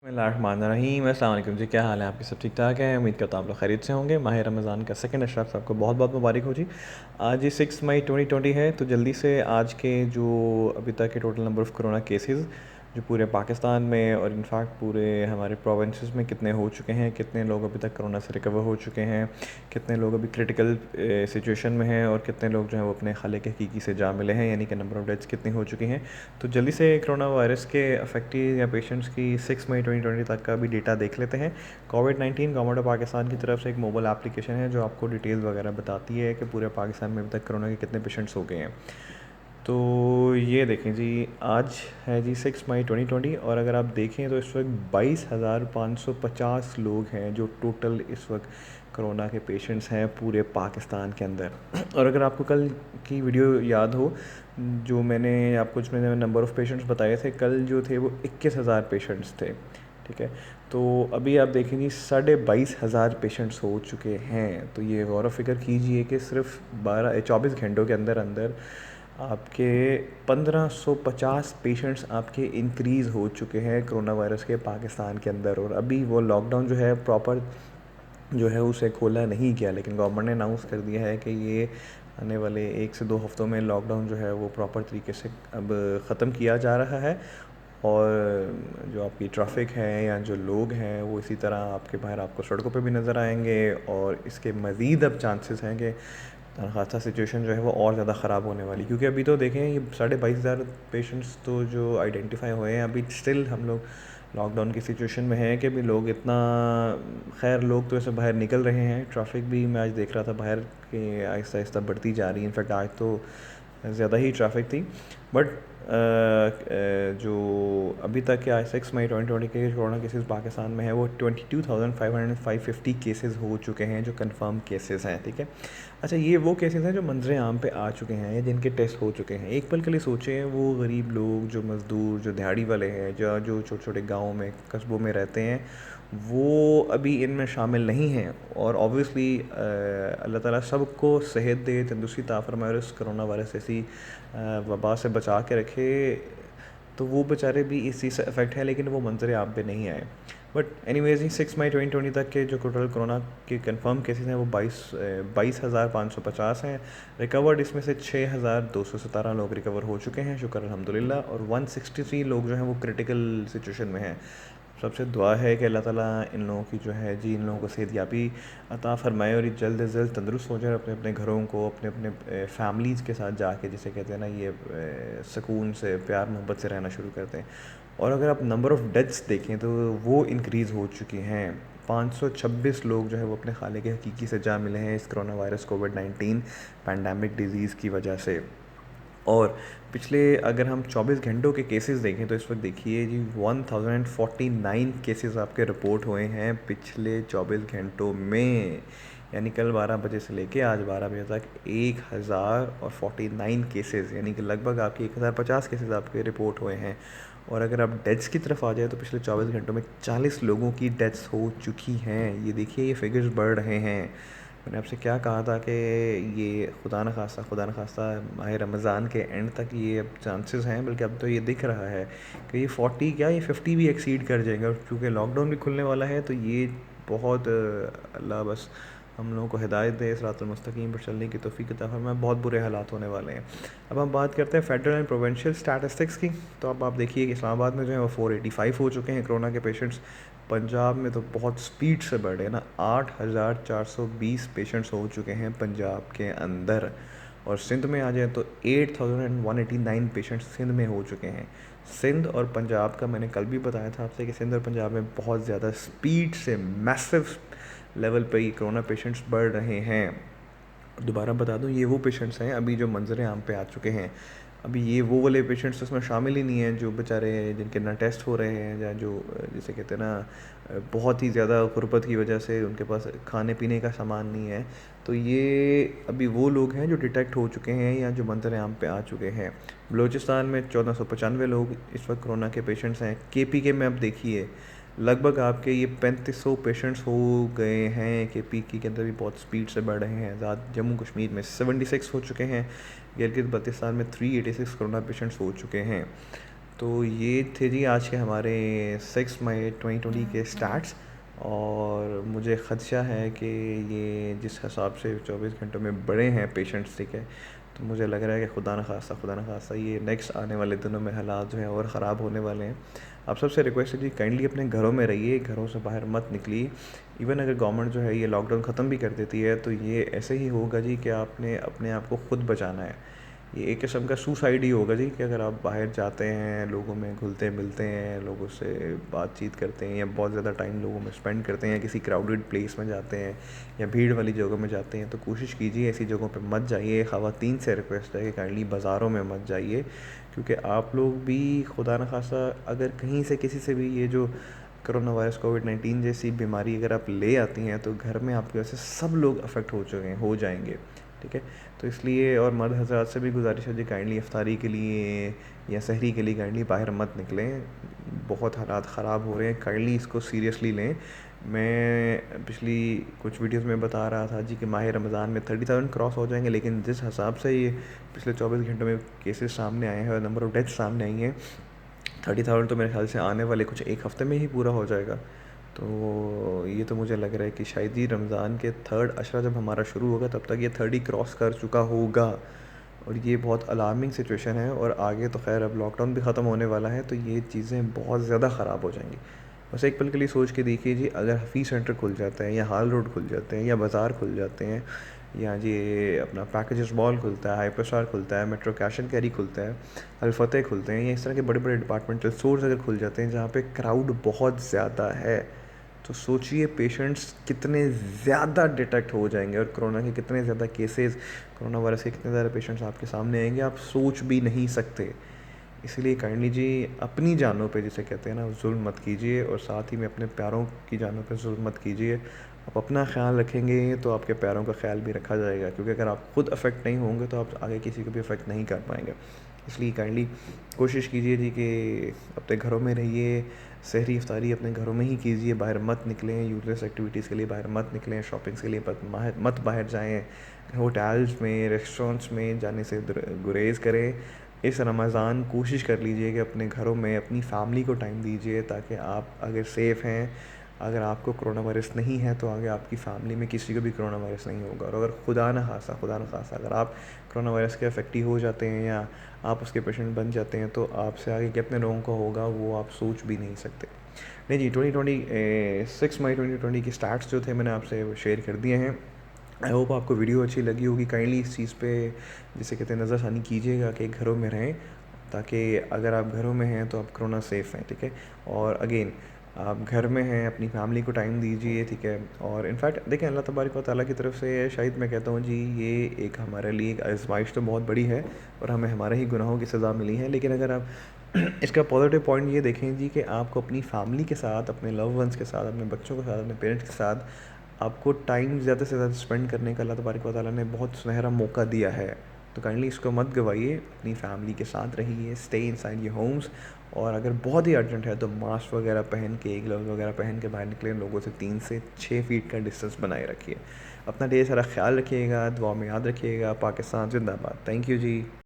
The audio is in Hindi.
बिस्मिल्लाहिर्रहमानिर्रहीम। अस्सलाम वालेकुम जी, क्या हाल है आपके? सब ठीक ठाक है। उम्मीद करता हूँ आप लोग खैरियत से होंगे। माह रमज़ान का सेकंड अशराफ सबको बहुत बहुत मुबारक हो जी। आज 6 मई 2020 है, तो जल्दी से आज के जो अभी तक के total number of corona cases जो पूरे पाकिस्तान में और इनफैक्ट पूरे हमारे प्रोविंसेस में कितने हो चुके हैं, कितने लोग अभी तक कोरोना से रिकवर हो चुके हैं, कितने लोग अभी क्रिटिकल सिचुएशन में हैं और कितने लोग जो हैं वो अपने खालिक हकीकी से जा मिले हैं, यानी कि नंबर ऑफ़ डेथ्स कितनी हो चुकी हैं। तो जल्दी से कोरोना वायरस के अफेक्टेड या पेशेंट्स की 6 मई 2020 तक का भी डेटा देख लेते हैं। कोविड-19 गवर्नमेंट ऑफ पाकिस्तान की तरफ से एक मोबाइल एप्लीकेशन है जो आपको डिटेल्स वगैरह बताती है कि पूरे पाकिस्तान में अभी तक कोरोना के कितने पेशेंट्स हो गए हैं। तो ये देखें जी, आज है जी 6 मई 2020 और अगर आप देखें तो इस वक्त 22,550 लोग हैं जो टोटल इस वक्त कोरोना के पेशेंट्स हैं पूरे पाकिस्तान के अंदर। और अगर आपको कल की वीडियो याद हो जो मैंने आपको जिसमें नंबर ऑफ़ पेशेंट्स बताए थे, कल जो थे वो 21,000 पेशेंट्स थे, ठीक है। तो अभी आप देखें जी 22,500 पेशेंट्स हो चुके हैं। तो ये गौर फ़िक्र कीजिए कि सिर्फ 24 घंटों के अंदर अंदर आपके 1550 पेशेंट्स आपके इंक्रीज़ हो चुके हैं कोरोना वायरस के पाकिस्तान के अंदर। और अभी वो लॉकडाउन जो है प्रॉपर जो है उसे खोला नहीं गया, लेकिन गवर्नमेंट ने अनाउंस कर दिया है कि ये आने वाले 1 से 2 हफ़्तों में लॉकडाउन जो है वो प्रॉपर तरीके से अब ख़त्म किया जा रहा है। और जो आपकी ट्रैफिक है या जो लोग हैं वो इसी तरह आपके बाहर आपको सड़कों पे भी नज़र आएंगे। और इसके मज़ीद अब चांसेस हैं कि खासा सिचुएशन जो है वो और ज़्यादा ख़राब होने वाली, क्योंकि अभी तो देखें ये 22,500 पेशेंट्स तो जो आइडेंटिफाई हुए हैं, अभी स्टिल हम लोग लॉकडाउन की सिचुएशन में हैं कि अभी लोग इतना खैर लोग तो ऐसे बाहर निकल रहे हैं। ट्रैफिक भी मैं आज देख रहा था बाहर कि आहिस्ता आहिस्ता बढ़ती जा रही है। इनफैक्ट आज तो ज़्यादा ही ट्रैफिक थी। बट जो अभी तक के आज 6 मई 2020 के कोरोना केसेस पाकिस्तान में है वो 22,550 केसेस हो चुके हैं जो कंफर्म केसेस हैं, ठीक है। अच्छा, ये वो केसेस हैं जो मंजर आम पे आ चुके हैं या जिनके टेस्ट हो चुके हैं। एक पल के लिए सोचें, वो गरीब लोग जो मज़दूर जो दिहाड़ी वाले हैं जो छोटे छोटे गाँव में कस्बों में रहते हैं वो अभी इनमें शामिल नहीं हैं। और ऑब्वियसली अल्लाह ताला सबको सेहत दे, तंदुरुस्ती अता फरमाए और इस कोरोना वायरस जैसी वबा से बचा के रखे। तो वो बेचारे भी इस चीज़ से अफेक्ट है, लेकिन वो मंजर आम पे नहीं आए। बट एनीवेज 6 मई 2020 तक के जो टोटल कोरोना के कंफर्म केसेस हैं वो 22,550 हैं। रिकवर्ड इसमें से 6,217 लोग रिकवर हो चुके हैं, शुक्र अल्हम्दुलिल्लाह। और 163 लोग जो हैं वो क्रिटिकल सिचुएशन में हैं। सबसे दुआ है कि अल्लाह ताला इन लोगों की जो है जी इन लोगों को सेहतयाबी अता फ़रमाए और ये जल्द से जल्द तंदुरुस्त हो जाए, अपने अपने घरों को अपने अपने फैमिलीज़ के साथ जाके, जिसे कहते हैं ना, ये सुकून से प्यार मोहब्बत से रहना शुरू करते हैं। और अगर आप नंबर ऑफ़ डेथ्स देखें तो वो इंक्रीज़ हो चुकी हैं। 526 लोग जो है वो अपने खालिक हकीकी से जा मिले हैं इस कोरोना वायरस कोविड-19 पैंडेमिक डिज़ीज़ की वजह से। और पिछले अगर हम 24 घंटों के केसेस देखें तो इस वक्त देखिए जी 1049 केसेस आपके रिपोर्ट हुए हैं पिछले 24 घंटों में। यानी कल 12 बजे से लेके आज 12 बजे तक 1049 केसेस, यानी कि लगभग आपके 1050 केसेस आपके रिपोर्ट हुए हैं। और अगर आप डेथ्स की तरफ आ जाए तो पिछले 24 घंटों में 40 लोगों की डेथ्स हो चुकी हैं। ये देखिए ये फिगर्स बढ़ रहे हैं। मैंने आपसे क्या कहा था कि ये खुदा न खास्ता माह रमज़ान के एंड तक ये अब चांसेस हैं, बल्कि अब तो ये दिख रहा है कि ये 40 क्या ये 50 भी एक्सीड कर जाएगा। क्योंकि लॉकडाउन भी खुलने वाला है, तो ये बहुत अल्लाह बस हम लोगों को हिदायत दे, सिरातुल मुस्तकीम पर चलने की तौफीक अता फरमाए। बहुत बुरे हालात होने वाले हैं। अब हम बात करते हैं फेडरल एंड प्रोविंशियल स्टैटिस्टिक्स की। तो अब आप देखिए कि इस्लामाबाद में जो है वो 485 हो चुके हैं कोरोना के पेशेंट्स। पंजाब में तो बहुत स्पीड से बढ़े ना, 8,420 पेशेंट्स हो चुके हैं पंजाब के अंदर। और सिंध में आ जाए तो 8,189 पेशेंट्स सिंध में हो चुके हैं। सिंध और पंजाब का मैंने कल भी बताया था आपसे कि सिंध और पंजाब में बहुत ज़्यादा स्पीड से मैसिव लेवल पे ये कोरोना पेशेंट्स बढ़ रहे हैं। दोबारा बता दूं, ये वो पेशेंट्स हैं अभी जो मंजर आम पे आ चुके हैं। अभी ये वो वाले पेशेंट्स उसमें शामिल ही नहीं हैं जो बेचारे जिनके ना टेस्ट हो रहे हैं या जो जिसे कहते हैं ना बहुत ही ज़्यादा गुर्बत की वजह से उनके पास खाने पीने का सामान नहीं है। तो ये अभी वो लोग हैं जो डिटेक्ट हो चुके हैं या जो मंजर आम पे आ चुके हैं। बलूचिस्तान में 1495 लोग इस वक्त कोरोना के पेशेंट्स हैं। KPK में अब देखिए लगभग आपके ये 3500 पेशेंट्स हो गए हैं। KPK के अंदर भी बहुत स्पीड से बढ़ रहे हैं। आज़ाद जम्मू कश्मीर में 76 हो चुके हैं। गिलगित बल्तिस्तान में 386 कोरोना पेशेंट्स हो चुके हैं। तो ये थे जी आज के हमारे 6 मई 2020 के स्टार्ट्स। और मुझे ख़दशा है कि ये जिस हिसाब से 24 घंटों में बढ़े हैं पेशेंट्स, ठीक है, तो मुझे लग रहा है कि खुदा न खास्ता ये नेक्स्ट आने वाले दिनों में हालात जो हैं और ख़राब होने वाले हैं। आप सबसे रिक्वेस्ट है जी, काइंडली अपने घरों में रहिए, घरों से बाहर मत निकलिए। इवन अगर गवर्नमेंट जो है ये लॉकडाउन ख़त्म भी कर देती है तो ये ऐसे ही होगा जी कि आपने अपने आप को ख़ुद बचाना है। ये एक किस्म का सुसाइड ही होगा जी कि अगर आप बाहर जाते हैं, लोगों में घुलते मिलते हैं, लोगों से बातचीत करते हैं या बहुत ज़्यादा टाइम लोगों में स्पेंड करते हैं, या किसी क्राउडेड प्लेस में जाते हैं या भीड़ वाली जगहों में जाते हैं, तो कोशिश कीजिए ऐसी जगहों पे मत जाइए। ख़वातीन से रिक्वेस्ट है कि काइंडली बाज़ारों में मत जाइए, क्योंकि आप लोग भी खुदा न खासा अगर कहीं से किसी से भी ये जो कोरोना वायरस कोविड-19 जैसी बीमारी अगर आप ले आती हैं तो घर में आपकी वजह से सब लोग अफेक्ट हो जाएंगे, ठीक है। तो इसलिए और मर्द हज़रात से भी गुजारिश है जी, काइंडली इफ्तारी के लिए या सहरी के लिए काइंडली बाहर मत निकलें। बहुत हालात ख़राब हो रहे हैं, काइंडली इसको सीरियसली लें। मैं पिछली कुछ वीडियोस में बता रहा था जी कि माह रमज़ान में 30,000 क्रॉस हो जाएंगे, लेकिन जिस हिसाब से ये पिछले 24 घंटों में केसेस सामने आए हैं और नंबर ऑफ़ डेथ सामने आई हैं, 30,000 तो मेरे ख्याल से आने वाले कुछ एक हफ़्ते में ही पूरा हो जाएगा। तो ये तो मुझे लग रहा है कि शायद ही रमज़ान के थर्ड अशरा जब हमारा शुरू होगा तब तक ये 30 क्रॉस कर चुका होगा। और ये बहुत अलार्मिंग सिचुएशन है, और आगे तो खैर अब लॉकडाउन भी ख़त्म होने वाला है तो ये चीज़ें बहुत ज़्यादा ख़राब हो जाएंगी। बस एक पल के लिए सोच के देखिए जी, अगर हफ़ीज़ सेंटर खुल जाते हैं या हाल रोड खुल जाते हैं या बाज़ार खुल जाते हैं या जी अपना पैकेजेस मॉल खुलता है, हाइपर स्टार खुलता है, मेट्रो कैश एंड कैरी खुलता है, अल-फतेह खुलते हैं, या इस तरह के बड़े बड़े डिपार्टमेंटल स्टोर्स अगर खुल जाते हैं जहाँ पे क्राउड बहुत ज़्यादा है, तो सोचिए पेशेंट्स कितने ज़्यादा डिटेक्ट हो जाएंगे और कोरोना के कितने ज़्यादा केसेस, कोरोना वायरस के कितने ज़्यादा पेशेंट्स आपके सामने आएंगे, आप सोच भी नहीं सकते। इसलिए काइंडली जी अपनी जानों पे जिसे कहते हैं ना, जुल्म मत कीजिए, और साथ ही में अपने प्यारों की जानों पे जुल्म मत कीजिए। आप अपना ख्याल रखेंगे तो आपके प्यारों का ख्याल भी रखा जाएगा, क्योंकि अगर आप खुद अफेक्ट नहीं होंगे तो आप आगे किसी को भी अफेक्ट नहीं कर पाएंगे। इसलिए काइंडली कोशिश कीजिए जी कि अपने घरों में रहिए, सहरी इफ्तारी अपने घरों में ही कीजिए, बाहर मत निकलें, यूजलेस एक्टिविटीज़ के लिए बाहर मत निकलें, शॉपिंग्स के लिए मत बाहर जाएँ, होटल्स में, रेस्टोरेंट्स में जाने से गुरेज़ करें। इस रमज़ान कोशिश कर लीजिए कि अपने घरों में अपनी फैमिली को टाइम दीजिए, ताकि आप अगर सेफ़ हैं, अगर आपको कोरोना वायरस नहीं है तो आगे आपकी फ़ैमिली में किसी को भी कोरोना वायरस नहीं होगा। और अगर खुदा न खासा अगर आप कोरोना वायरस के अफेक्टी हो जाते हैं या आप उसके पेशेंट बन जाते हैं तो आपसे आगे कितने लोगों का होगा वो आप सोच भी नहीं सकते। नहीं जी, 2020 6 मई 2020 के स्टार्ट्स जो थे मैंने आपसे वो शेयर कर दिए हैं। आई होप आपको वीडियो अच्छी लगी होगी। काइंडली इस चीज़ पे जिसे कहते हैं नज़रसानी कीजिएगा कि घरों में रहें, ताकि अगर आप घरों में हैं तो आप कोरोना सेफ़ हैं, ठीक है। और अगेन आप घर में हैं, अपनी फैमिली को टाइम दीजिए, ठीक है। और इनफैक्ट देखें, अल्लाह तबारक व तआला की तरफ से शायद मैं कहता हूँ जी, ये एक हमारे लिए एक आज़माइश तो बहुत बड़ी है और हमें हमारे ही गुनाहों की सज़ा मिली है। लेकिन अगर आप इसका पॉजिटिव पॉइंट ये देखें जी कि आपको अपनी फैमिली के साथ, अपने लव वंस के साथ, अपने बच्चों के साथ, अपने पेरेंट्स के साथ आपको टाइम ज़्यादा से ज़्यादा स्पेंड करने का अल्लाह तबारक व तआला ने बहुत सुनहरा मौका दिया है। तो काइंडली इसको मत गवाइए, अपनी फैमिली के साथ रहिए, स्टे इनसाइड योर होम्स। और अगर बहुत ही अर्जेंट है तो मास्क वगैरह पहन के, ग्लव्स वगैरह पहन के बाहर निकलें, लोगों से 3 से 6 फीट का डिस्टेंस बनाए रखिए। अपना ढेर सारा ख्याल रखिएगा, दुआ में याद रखिएगा। पाकिस्तान ज़िंदाबाद। Thank you ji.